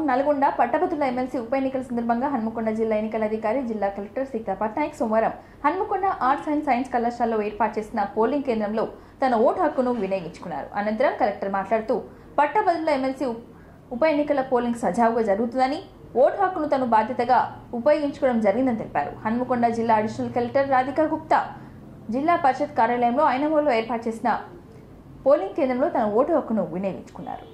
నల్గొండ పట్టభద్రుల ఎమ్మెల్సీ ఉప ఎన్నికల సందర్భంగా హన్మకొండ జిల్లా ఎన్నికల అధికారి జిల్లా కలెక్టర్ సీతా పట్నాయక్ సోమవారం హన్మకొండ ఆర్ట్స్ అండ్ సైన్స్ కళాశాలలో ఏర్పాటు చేసిన పోలింగ్ కేంద్రంలో తన ఓటు హక్కును వినియోగించుకున్నారు. అనంతరం కలెక్టర్ మాట్లాడుతూ పట్టభద్రుల ఎమ్మెల్సీ ఉప ఎన్నికల పోలింగ్ సజావుగా జరుగుతుందని, ఓటు హక్కును తను బాధ్యతగా ఉపయోగించుకోవడం జరిగిందని తెలిపారు. హన్మకొండ జిల్లా అడిషనల్ కలెక్టర్ రాధికా గుప్తా జిల్లా పరిషత్ కార్యాలయంలో ఐనమోలో ఏర్పాటు చేసిన పోలింగ్ కేంద్రంలో తన ఓటు హక్కును వినియోగించుకున్నారు.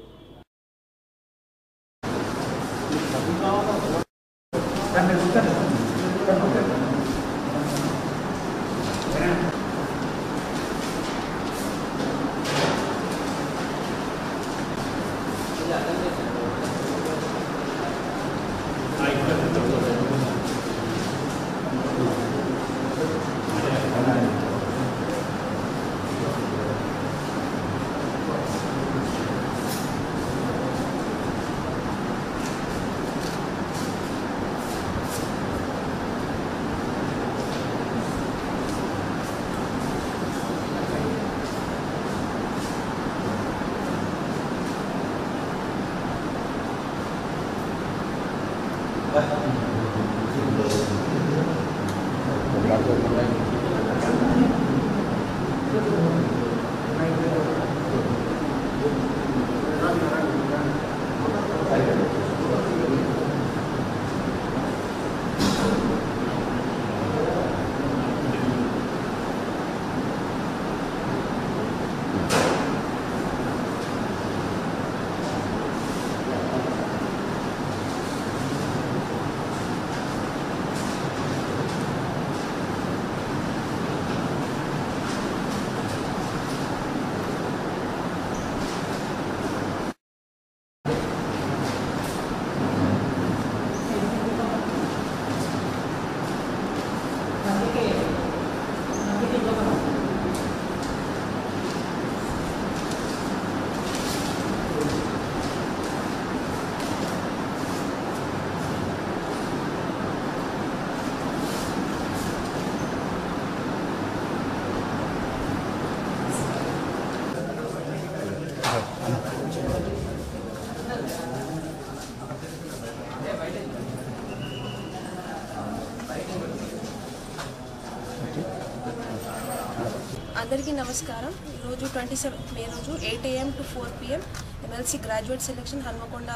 అందరికీ నమస్కారం. ఈరోజు 27 మే రోజు 8 AM to 4 PM MLC graduate selection Hanamkonda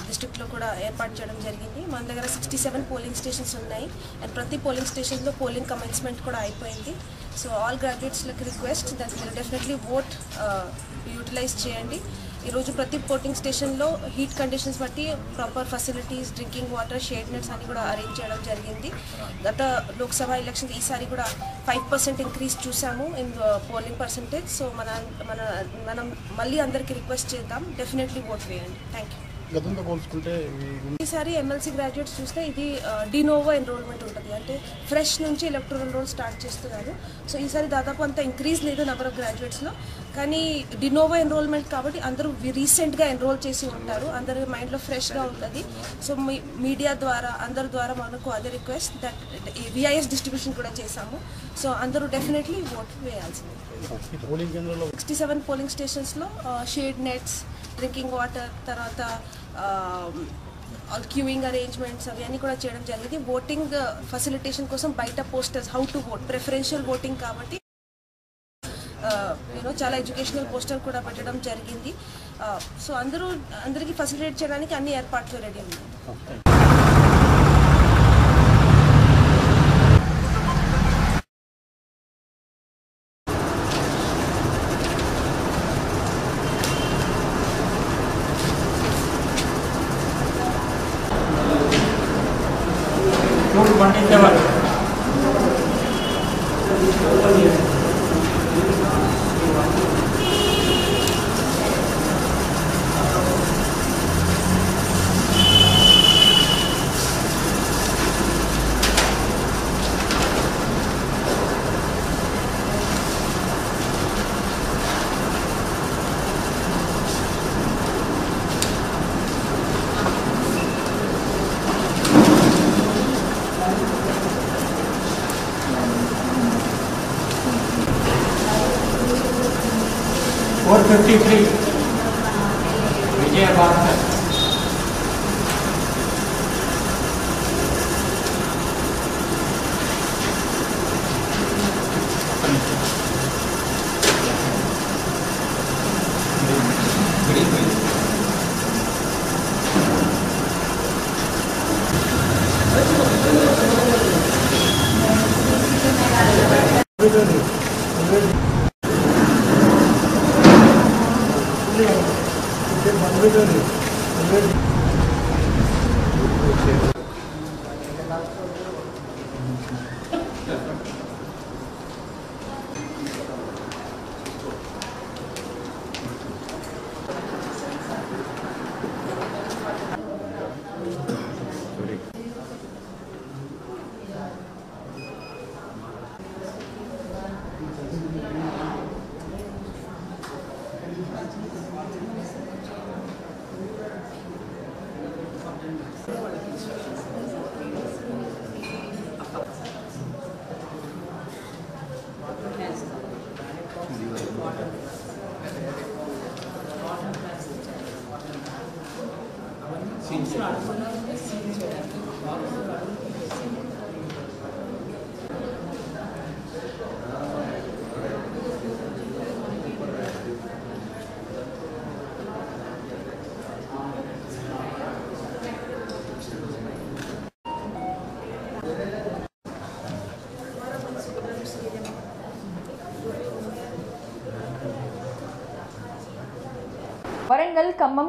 డిస్ట్రిక్ట్లో కూడా ఏర్పాటు చేయడం జరిగింది. మన దగ్గర 67 పోలింగ్ స్టేషన్స్ ఉన్నాయి అండ్ ప్రతి పోలింగ్ స్టేషన్లో పోలింగ్ కమెన్స్మెంట్ కూడా అయిపోయింది. సో ఆల్ గ్రాడ్యుయేట్స్కి రిక్వెస్ట్ దట్ మీరు డెఫినెట్లీ ఓట్ యూటిలైజ్ చేయండి. ఈరోజు ప్రతి పోలింగ్ స్టేషన్లో హీట్ కండిషన్స్ బట్టి proper facilities, drinking water, shade nets అన్ని కూడా అరేంజ్ చేయడం జరిగింది. గత లోక్సభ ఎలక్షన్ ఈసారి కూడా 5% ఇంక్రీజ్ చూసాము ఇన్ పోలింగ్ పర్సంటేజ్. సో మనం మళ్ళీ అందరికీ రిక్వెస్ట్ చేద్దాం, డెఫినెట్లీ ఓట్ వేయండి. Thank you. గతంతో పోల్చుకుంటే ఈసారి ఎమ్మెల్సీ గ్రాడ్యుయేట్స్ చూస్తే ఇది డినోవో ఎన్రోల్మెంట్ ఉంటుంది, అంటే ఫ్రెష్ నుంచి ఎలక్టోరల్ రోల్ స్టార్ట్ చేస్తున్నారు. సో ఈసారి దాదాపు అంత ఇంక్రీజ్ లేదు నెంబర్ ఆఫ్ గ్రాడ్యుయేట్స్లో, కానీ డినోవో ఎన్రోల్మెంట్ కాబట్టి అందరూ రీసెంట్గా ఎన్రోల్ చేసి ఉంటారు, అందరి మైండ్లో ఫ్రెష్గా ఉంటుంది. సో మీడియా ద్వారా అందరి ద్వారా మనకు అదే రిక్వెస్ట్ దట్ విఐఎస్ డిస్ట్రిబ్యూషన్ కూడా చేశాము. సో అందరూ డెఫినెట్లీ ఓట్ వేయాల్సింది. 67 పోలింగ్ స్టేషన్స్లో షేడ్ నెట్స్, డ్రింకింగ్ వాటర్, తర్వాత క్యూయింగ్ అరేంజ్మెంట్స్ అవన్నీ కూడా చేయడం జరిగింది. ఓటింగ్ ఫెసిలిటేషన్ కోసం బయట posters, how to vote, preferential voting కాబట్టి చాలా ఎడ్యుకేషనల్ పోస్టర్ కూడా పెట్టడం జరిగింది. సో అందరికీ ఫెసిలిటేట్ చేయడానికి అన్ని ఏర్పాట్లు రెడీ ఉన్నాయి. Vijayabaskar. వరంగల్, ఖమ్మం,